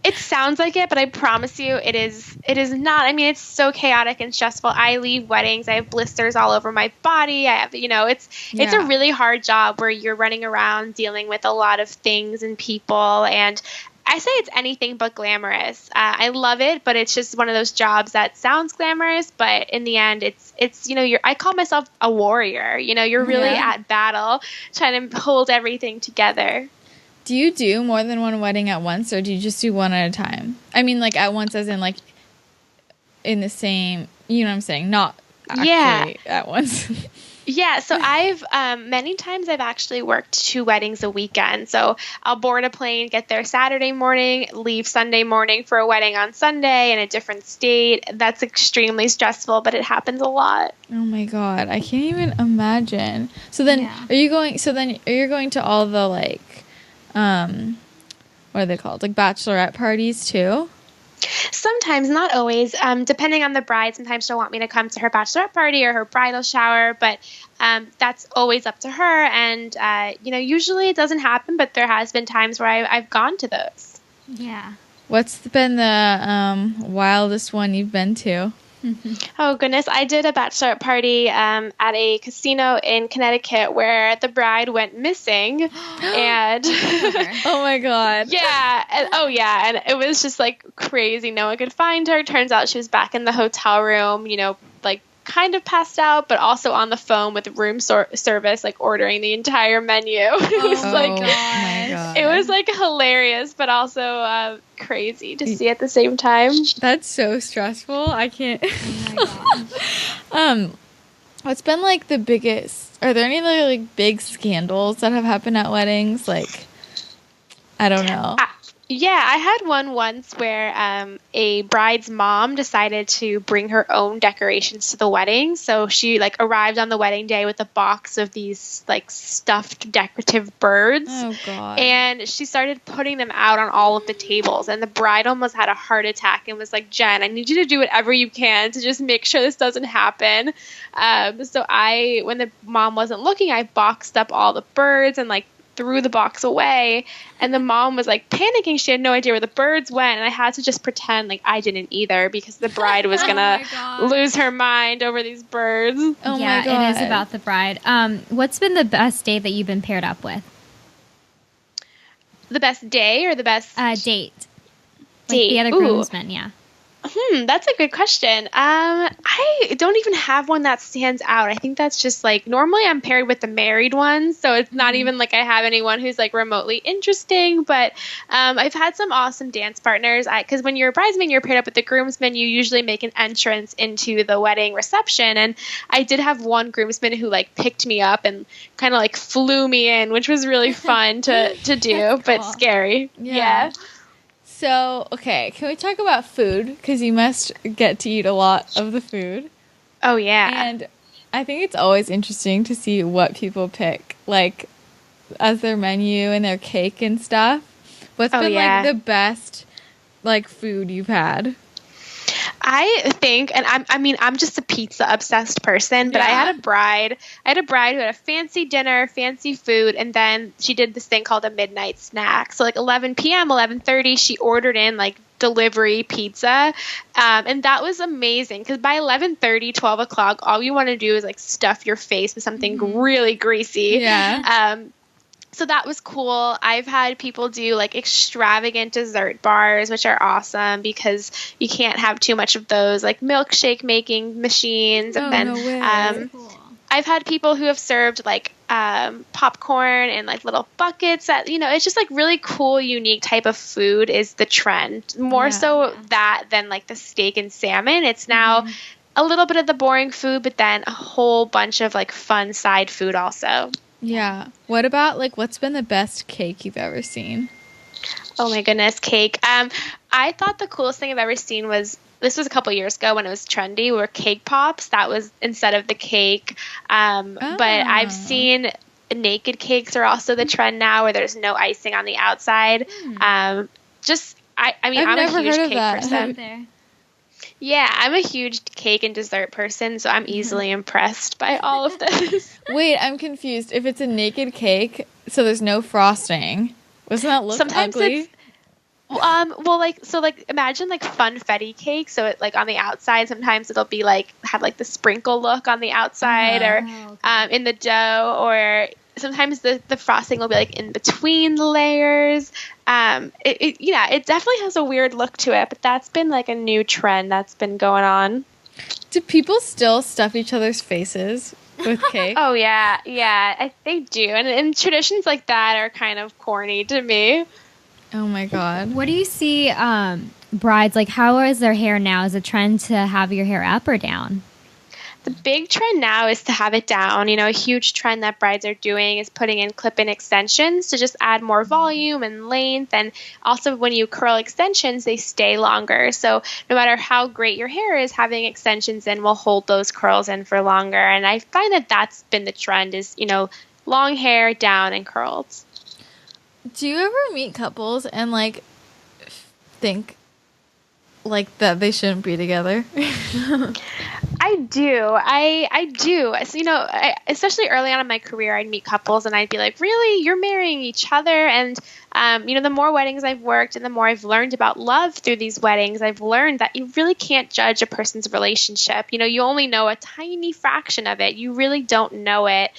It sounds like it, but I promise you it is not. I mean, it's so chaotic and stressful. I leave weddings, I have blisters all over my body. I have, it's a really hard job where you're running around dealing with a lot of things and people, and I say it's anything but glamorous. I love it, but it's just one of those jobs that sounds glamorous, but in the end, it's I call myself a warrior. You're really at battle, trying to hold everything together. Do you do more than one wedding at once, or do you just do one at a time? I mean, at once as in, in the same, you know what I'm saying? Not actually at once. Yeah, so I've many times I've actually worked 2 weddings a weekend. So I'll board a plane, get there Saturday morning, leave Sunday morning for a wedding on Sunday in a different state. That's extremely stressful, but it happens a lot. Oh my God, I can't even imagine. So then are you going to all the what are they called? Bachelorette parties too? Sometimes, not always. Depending on the bride, sometimes she'll want me to come to her bachelorette party or her bridal shower, but that's always up to her. And, usually it doesn't happen, but there has been times where I've gone to those. Yeah. What's been the wildest one you've been to? Oh, goodness. I did a bachelorette party at a casino in Connecticut where the bride went missing. And oh, my God. Yeah. And it was just like crazy. No one could find her. Turns out she was back in the hotel room, like kind of passed out, but also on the phone with room service, like ordering the entire menu. It was my God. It was like hilarious, but also crazy to see at the same time. That's so stressful. I can't. Oh my gosh. What's been like the biggest? Are there any other like big scandals that have happened at weddings? Like, I don't know. Yeah, I had one once where a bride's mom decided to bring her own decorations to the wedding. So she like arrived on the wedding day with a box of these like stuffed decorative birds. Oh, God. And she started putting them out on all of the tables. And the bride almost had a heart attack and was like, Jen, I need you to do whatever you can to just make sure this doesn't happen. So when the mom wasn't looking, I boxed up all the birds and like threw the box away, and the mom was like panicking. She had no idea where the birds went, and I had to just pretend like I didn't either because the bride was gonna lose her mind over these birds. Oh yeah, my God. it is about the bride. What's been the best date that you've been paired up with? The best day or the best date? Like the other groomsmen, yeah. That's a good question. I don't even have one that stands out. I think that's just like normally I'm paired with the married ones, so it's not even like I have anyone who's like remotely interesting. But I've had some awesome dance partners. Because when you're a bridesmaid, you're paired up with the groomsmen. You usually make an entrance into the wedding reception, and I did have one groomsman who like picked me up and kind of like flew me in, which was really fun to do, but scary. Yeah. So, okay, can we talk about food? Because you must get to eat a lot of the food. Oh, yeah. And I think it's always interesting to see what people pick, like, as their menu and their cake and stuff. What's been, like, the best, like, food you've had? I think, and I'm just a pizza obsessed person, but I had a bride who had a fancy dinner, fancy food, and then she did this thing called a midnight snack. So like 11 p.m., 11:30, she ordered in like delivery pizza. And that was amazing because by 11:30, 12 o'clock, all you want to do is like stuff your face with something really greasy. Yeah. So that was cool. I've had people do like extravagant dessert bars, which are awesome because you can't have too much of those, like milkshake making machines. And then no way. I've had people who have served like popcorn in like little buckets that, it's just like really cool, unique type of food is the trend. More so that than like the steak and salmon. It's now a little bit of the boring food, but then a whole bunch of like fun side food also. Yeah. What about, like, what's been the best cake you've ever seen? Oh, my goodness, cake. I thought the coolest thing I've ever seen this was a couple years ago when it was trendy, were cake pops. That was instead of the cake. But I've seen naked cakes are also the trend now where there's no icing on the outside. I'm a huge cake person. Yeah, I'm a huge cake and dessert person, so I'm easily impressed by all of this. Wait, I'm confused. If it's a naked cake, so there's no frosting, doesn't that look ugly? Imagine like funfetti cake. So it like on the outside, sometimes it'll be like have like the sprinkle look on the outside or in the dough, or sometimes the frosting will be like in between the layers. It definitely has a weird look to it, but that's been like a new trend that's been going on. Do people still stuff each other's faces with cake? Oh yeah, they do, and traditions like that are kind of corny to me. Oh my God. What do you see brides, like how is their hair now? Is a trend to have your hair up or down? The big trend now is to have it down. A huge trend that brides are doing is putting in clip-in extensions to just add more volume and length. And also when you curl extensions, they stay longer. So no matter how great your hair is, having extensions in will hold those curls in for longer. And I find that that's been the trend is, long hair, down, and curled. Do you ever meet couples and like think like that they shouldn't be together? I do. I do. So, especially early on in my career, I'd meet couples and I'd be like, really? You're marrying each other? And, the more weddings I've worked and the more I've learned about love through these weddings, I've learned that you really can't judge a person's relationship. You only know a tiny fraction of it. You really don't know it.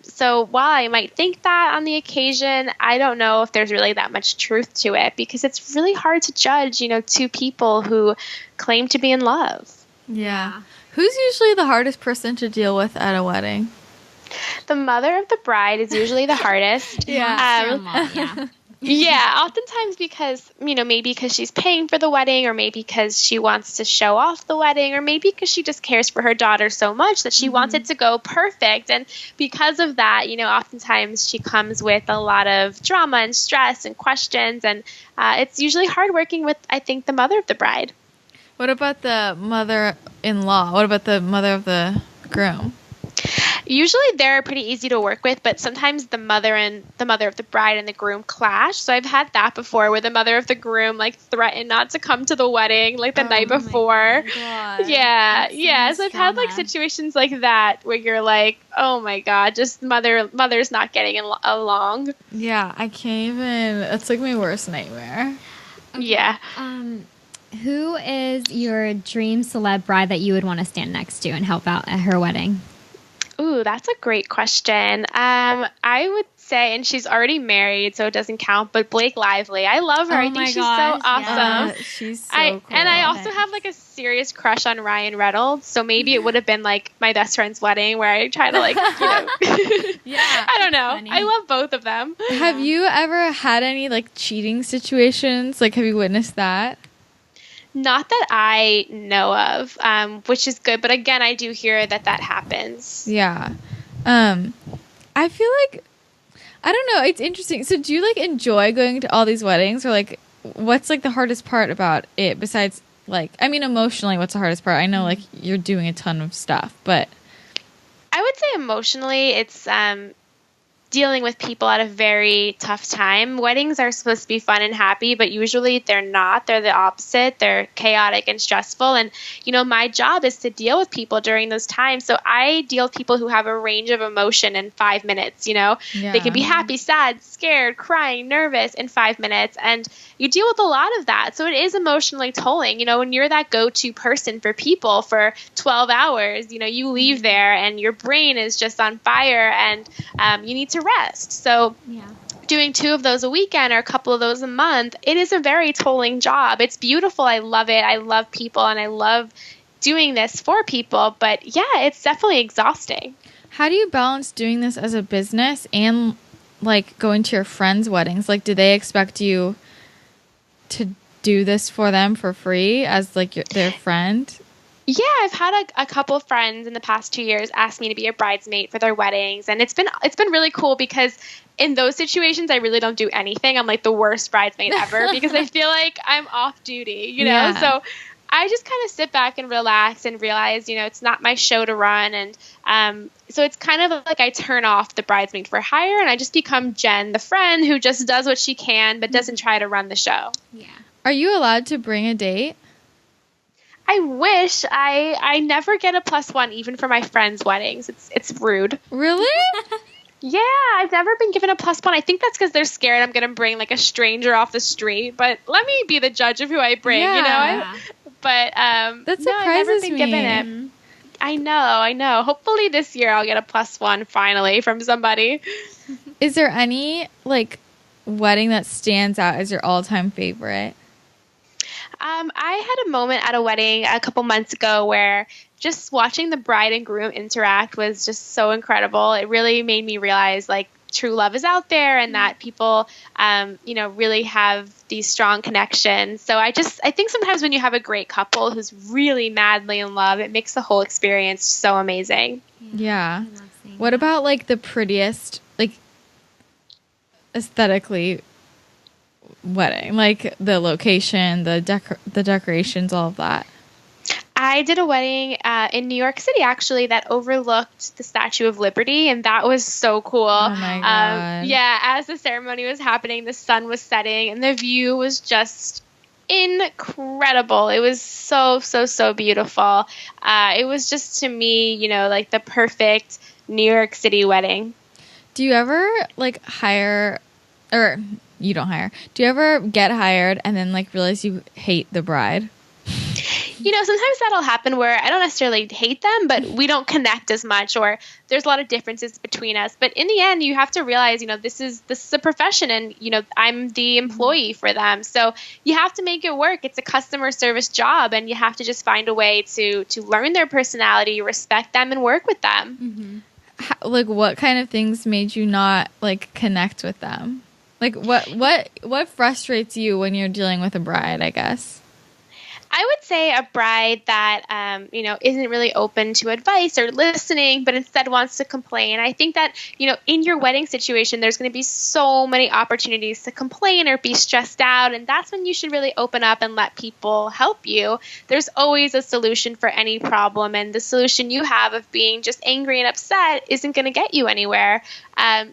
So while I might think that on the occasion, I don't know if there's really that much truth to it, because it's really hard to judge, two people who claim to be in love. Yeah. Who's usually the hardest person to deal with at a wedding? The mother of the bride is usually the hardest. Yeah. Yeah, oftentimes because, maybe because she's paying for the wedding, or maybe because she wants to show off the wedding, or maybe because she just cares for her daughter so much that she wants it to go perfect. And because of that, oftentimes she comes with a lot of drama and stress and questions. And it's usually hard working with, I think, the mother of the bride. What about the mother-in-law? What about the mother of the groom? Usually they're pretty easy to work with, but sometimes the mother of the bride and the groom clash. So I've had that before, where the mother of the groom threatened not to come to the wedding the night before. Yeah. So I've had situations like that where you're like, oh my God, just mother's not getting along. Yeah, I can't even. It's my worst nightmare. Okay. Yeah. Who is your dream celeb bride that you would want to stand next to and help out at her wedding? Ooh, that's a great question. I would say, and she's already married, so it doesn't count, but Blake Lively. I love her. I think she's so awesome. She's so cool. And I also have a serious crush on Ryan Reynolds, so maybe it would have been my best friend's wedding where I try to Yeah. I don't know. Funny. I love both of them. Have you ever had any cheating situations? Have you witnessed that? Not that I know of, which is good. But again, I do hear that happens. Yeah. I feel I don't know. It's interesting. So do you enjoy going to all these weddings, or what's the hardest part about it besides emotionally, what's the hardest part? I know you're doing a ton of stuff, but I would say emotionally it's dealing with people at a very tough time. Weddings are supposed to be fun and happy, but usually they're not. They're the opposite. They're chaotic and stressful. And, my job is to deal with people during those times. So I deal with people who have a range of emotion in 5 minutes, Yeah. They can be happy, sad, scared, crying, nervous in 5 minutes. And you deal with a lot of that. So it is emotionally tolling. When you're that go-to person for people for 12 hours, you leave there and your brain is just on fire, and you need to rest. So doing 2 of those a weekend or a couple of those a month, it is a very tolling job. It's beautiful. I love it. I love people, and I love doing this for people. But yeah, it's definitely exhausting. How do you balance doing this as a business and going to your friends' weddings? Do they expect you to do this for them for free as their friend? Yeah, I've had a couple of friends in the past 2 years ask me to be a bridesmaid for their weddings, and it's been really cool, because in those situations I really don't do anything. I'm the worst bridesmaid ever because I feel like I'm off duty, Yeah. So I just kind of sit back and relax and realize, it's not my show to run, and so it's kind of I turn off the bridesmaid for hire, and I just become Jen, the friend who just does what she can but doesn't try to run the show. Yeah. Are you allowed to bring a date? I wish. I never get a +1 even for my friends' weddings. It's rude. Really? Yeah, I've never been given a +1. I think that's because they're scared I'm going to bring a stranger off the street. But let me be the judge of who I bring, Yeah. But That no, I've never surprises been me. given it. I know. Hopefully this year I'll get a +1 finally from somebody. Is there any wedding that stands out as your all-time favorite? I had a moment at a wedding a couple months ago where just watching the bride and groom interact was just so incredible. It really made me realize true love is out there, and that people, really have these strong connections. So I think sometimes when you have a great couple who's really madly in love, it makes the whole experience so amazing. Yeah. What about the prettiest, aesthetically wedding, the location, the decorations, all of that? I did a wedding in New York City, actually, that overlooked the Statue of Liberty, and that was so cool. Oh my God. Yeah, as the ceremony was happening, the sun was setting, and the view was just incredible. It was so, so, so beautiful. It was just, to me, like the perfect New York City wedding. Do you ever like hire, or you don't hire, do you ever get hired and then like realize you hate the bride? Sometimes that'll happen where I don't necessarily hate them, but we don't connect as much, or there's a lot of differences between us. But in the end, you have to realize, this is a profession, and, I'm the employee for them. So you have to make it work. It's a customer service job, and you have to just find a way to learn their personality, respect them, and work with them. Mm-hmm. Like, what kind of things made you not like connect with them? Like, what frustrates you when you're dealing with a bride, I guess? I would say a bride that, isn't really open to advice or listening, but instead wants to complain. I think that, in your wedding situation, there's going to be so many opportunities to complain or be stressed out. And that's when you should really open up and let people help you. There's always a solution for any problem. And the solution you have of being just angry and upset isn't going to get you anywhere.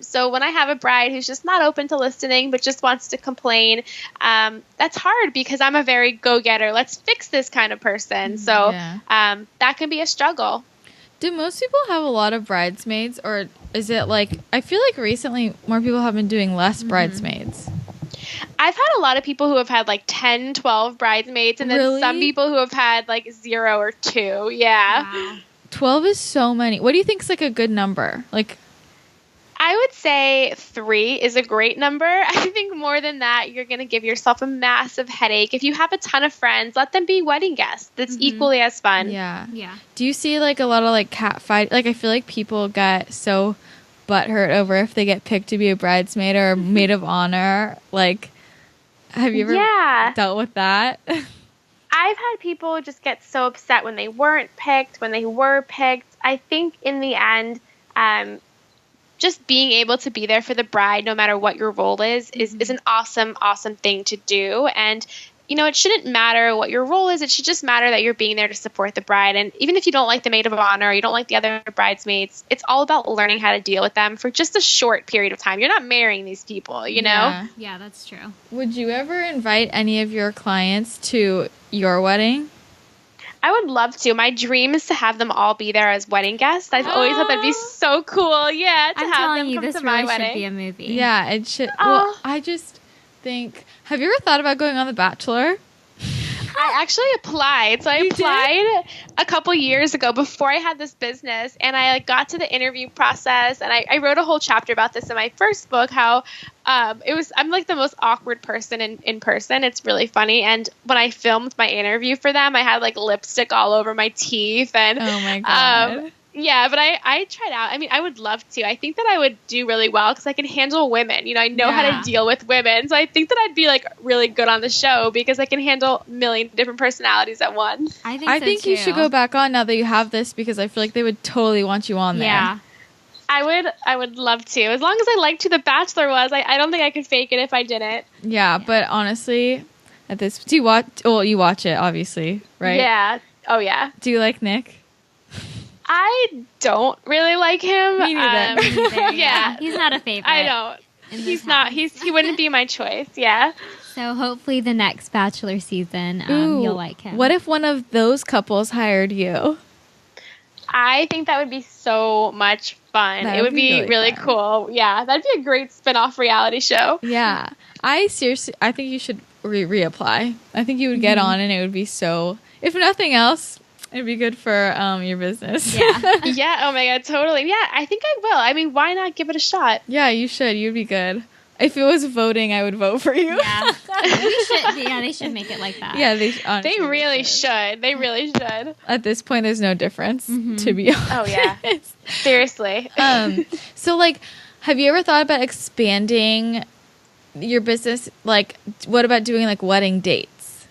So when I have a bride who's just not open to listening, but just wants to complain, that's hard because I'm a very go-getter. Let's fix this kind of person. So that can be a struggle. Do most people have a lot of bridesmaids, or is it like, I feel like recently more people have been doing less bridesmaids? I've had a lot of people who have had like 10, 12 bridesmaids, and then some people who have had like 0 or 2. Yeah. Wow. 12 is so many. What do you think is like a good number? Like, I would say 3 is a great number. I think more than that, you're going to give yourself a massive headache. If you have a ton of friends, let them be wedding guests. That's equally as fun. Yeah. Yeah. Do you see like a lot of like cat fight? Like, I feel like people get so butthurt over if they get picked to be a bridesmaid or maid of honor. Like, have you ever dealt with that? I've had people just get so upset when they weren't picked, when they were picked. I think in the end, just being able to be there for the bride, no matter what your role is an awesome, awesome thing to do. And, it shouldn't matter what your role is. It should just matter that you're being there to support the bride. And even if you don't like the maid of honor, or you don't like the other bridesmaids, it's all about learning how to deal with them for just a short period of time. You're not marrying these people, know? Yeah, that's true. Would you ever invite any of your clients to your wedding? I would love to. My dream is to have them all be there as wedding guests. I've always thought that'd be so cool. Yeah, to I'm have telling them you, come this to my really wedding. should be a movie. Yeah, it should. Well, I just think, have you ever thought about going on The Bachelor? I actually applied. So I applied a couple years ago before I had this business, and I got to the interview process, and I wrote a whole chapter about this in my first book, how I'm like the most awkward person in person. It's really funny. And when I filmed my interview for them, I had like lipstick all over my teeth, and oh my God. Yeah, but I tried out. I mean, I would love to. I think that I would do really well because I can handle women. I know how to deal with women. So I think that I'd be like really good on the show because I can handle a million different personalities at once. I think you should go back on now that you have this, because I feel like they would totally want you on there. Yeah. I would love to. As long as I liked who The Bachelor was, I don't think I could fake it if I didn't. Yeah, but honestly, do you watch? Well, you watch it, obviously, right? Yeah. Oh, yeah. Do you like Nick? I don't really like him. Me neither. Me neither, Yeah. He's not a favorite. I don't. He's not. He wouldn't be my choice. Yeah. So hopefully the next Bachelor season, you'll like him. What if one of those couples hired you? I think that would be so much fun. It would be really cool. Yeah, that'd be a great spin-off reality show. Yeah. I think you should reapply. I think you would get on, and it would be so, if nothing else, it'd be good for your business. Yeah. Yeah, oh my God, totally. Yeah, I think I will. I mean, why not give it a shot? Yeah, you should. You'd be good. If it was voting, I would vote for you. Yeah. They should make it like that. Yeah, they really should. They really should. At this point, there's no difference, to be honest. Oh, yeah. Seriously. So, like, have you ever thought about expanding your business? Like, what about doing, like, wedding dates?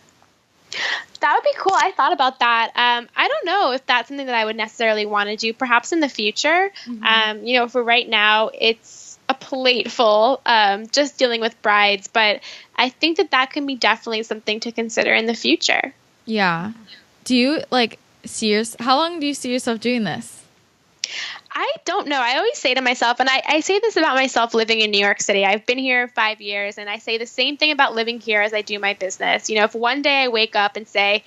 That would be cool. I thought about that. I don't know if that's something that I would necessarily want to do, perhaps in the future. For right now, it's a plate full, just dealing with brides, but I think that can be definitely something to consider in the future. Yeah. Do you, like, how long do you see yourself doing this? I don't know. I always say to myself, and I say this about myself living in New York City. I've been here 5 years, and I say the same thing about living here as I do my business. If one day I wake up and say,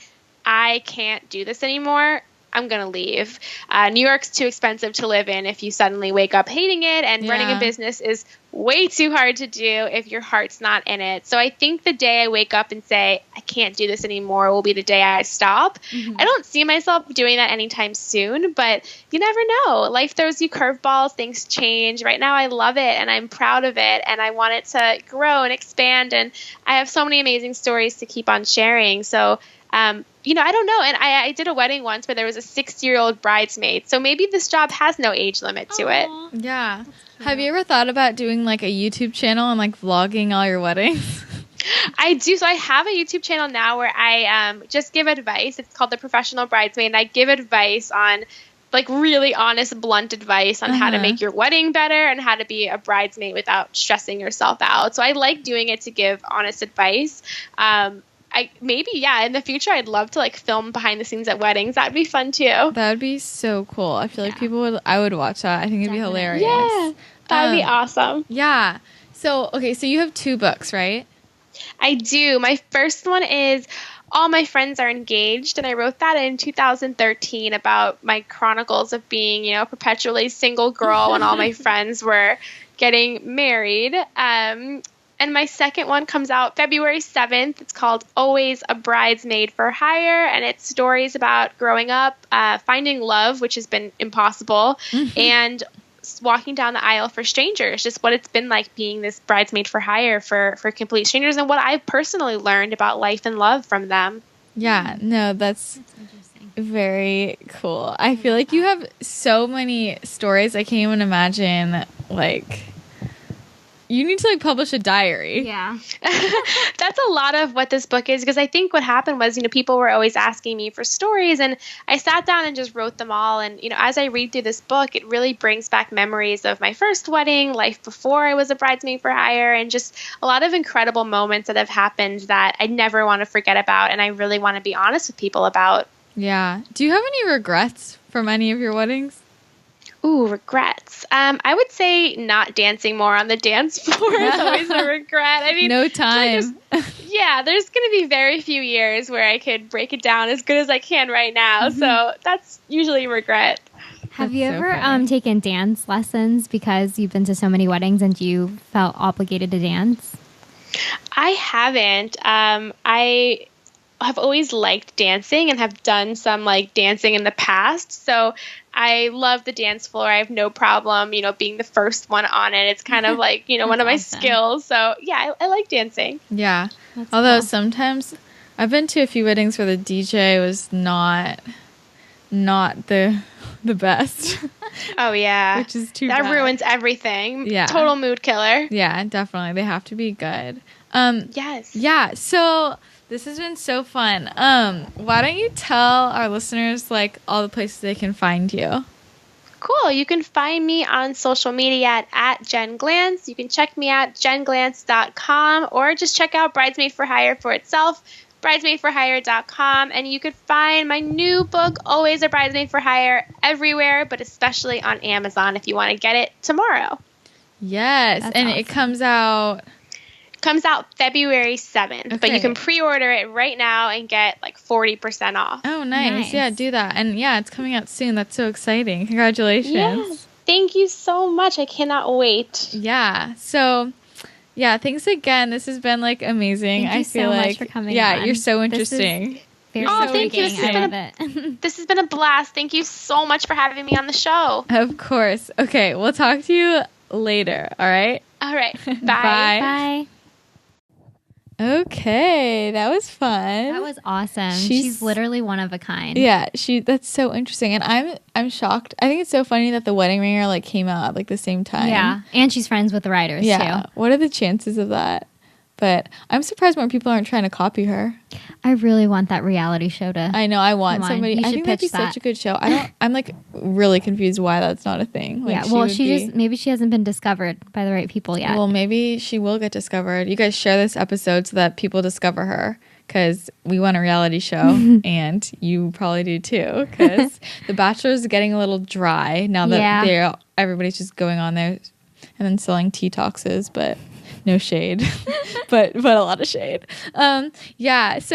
I can't do this anymore, I'm going to leave. New York's too expensive to live in if you suddenly wake up hating it, and running a business is way too hard to do if your heart's not in it. So I think the day I wake up and say, I can't do this anymore will be the day I stop. Mm-hmm. I don't see myself doing that anytime soon, but you never know. Life throws you curveballs, things change. Right now I love it and I'm proud of it and I want it to grow and expand, and I have so many amazing stories to keep on sharing. So I don't know. And I did a wedding once where there was a 6-year-old bridesmaid. So maybe this job has no age limit to it. Yeah. Have you ever thought about doing like a YouTube channel and like vlogging all your weddings? I do. So I have a YouTube channel now where I just give advice. It's called The Professional Bridesmaid. And I give advice on like really honest, blunt advice on how to make your wedding better and how to be a bridesmaid without stressing yourself out. So I like doing it to give honest advice. In the future, I'd love to like film behind the scenes at weddings. That'd be fun too. That would be so cool. I feel like I would watch that. I think it'd be hilarious. Yeah, that would be awesome. Yeah. So you have 2 books, right? I do. My first one is All My Friends Are Engaged, and I wrote that in 2013 about my chronicles of being, a perpetually single girl when all my friends were getting married. And my second one comes out February 7th. It's called Always a Bridesmaid for Hire, and it's stories about growing up, finding love, which has been impossible, and walking down the aisle for strangers, just what it's been like being this bridesmaid for hire for complete strangers, and what I've personally learned about life and love from them. Yeah, no, that's interesting. Very cool. I feel like you have so many stories. I can't even imagine, like... You need to like publish a diary. Yeah. That's a lot of what this book is, because I think what happened was, people were always asking me for stories, and I sat down and just wrote them all. And, as I read through this book, it really brings back memories of my first wedding, life before I was a bridesmaid for hire, and just a lot of incredible moments that have happened that I never want to forget about. And I really want to be honest with people about. Yeah. Do you have any regrets from any of your weddings? Ooh, regrets. I would say not dancing more on the dance floor is always a regret. I mean, no time. There's going to be very few years where I could break it down as good as I can right now. Mm-hmm. So that's usually a regret. Have you ever taken dance lessons because you've been to so many weddings and you felt obligated to dance? I haven't. I have always liked dancing and have done some like dancing in the past. So I love the dance floor. I have no problem, being the first one on it. It's kind of like, one of my skills. So yeah, I like dancing. Yeah. Although sometimes I've been to a few weddings where the DJ was not the best. Oh yeah. Which is too bad. That ruins everything. Yeah. Total mood killer. Yeah, definitely. They have to be good. Yes. Yeah. So this has been so fun. Why don't you tell our listeners like all the places they can find you? Cool. You can find me on social media at Jen Glantz. You can check me out jenglantz.com, or just check out Bridesmaid for Hire for itself, bridesmaidforhire.com. And you could find my new book, Always a Bridesmaid for Hire, everywhere, but especially on Amazon if you want to get it tomorrow. Yes. That's awesome. It comes out February 7th, okay. But you can pre-order it right now and get like 40% off. Oh, nice. Yeah, do that. And yeah, it's coming out soon. That's so exciting. Congratulations. Yes. Thank you so much. I cannot wait. Yeah. So, yeah, thanks again. This has been like amazing. Thank you so much for coming on. Yeah, you're so interesting. Thank you. This has been a blast. Thank you so much for having me on the show. Of course. Okay, we'll talk to you later. All right? All right. Bye. Bye. Bye. Okay, that was fun. That was awesome. She's literally one of a kind. Yeah, that's so interesting, and I'm shocked. I think it's so funny that the wedding ringer like came out at like the same time. Yeah, and she's friends with the writers too. What are the chances of that? But I'm surprised more people aren't trying to copy her. I really want that reality show to. I know. I want somebody. I think that'd be such a good show. I'm like really confused why that's not a thing. Like, yeah. Well, maybe she hasn't been discovered by the right people yet. Well, maybe she will get discovered. You guys share this episode so that people discover her, because we want a reality show, and you probably do too, because The Bachelor is getting a little dry now that everybody's just going on there and then selling detoxes, but no shade, but a lot of shade. So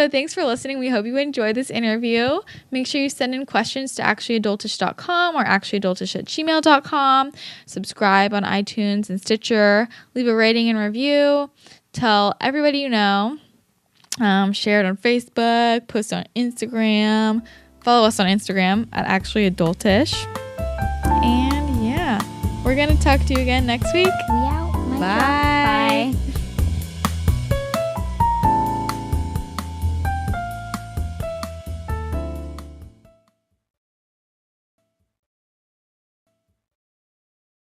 thanks for listening. We hope you enjoyed this interview. Make sure you send in questions to actuallyadultish.com or actuallyadultish@gmail.com. Subscribe on iTunes and Stitcher. Leave a rating and review. Tell everybody you know. Share it on Facebook. Post on Instagram. Follow us on Instagram at actuallyadultish. And yeah, we're going to talk to you again next week. We out. Bye. Bye.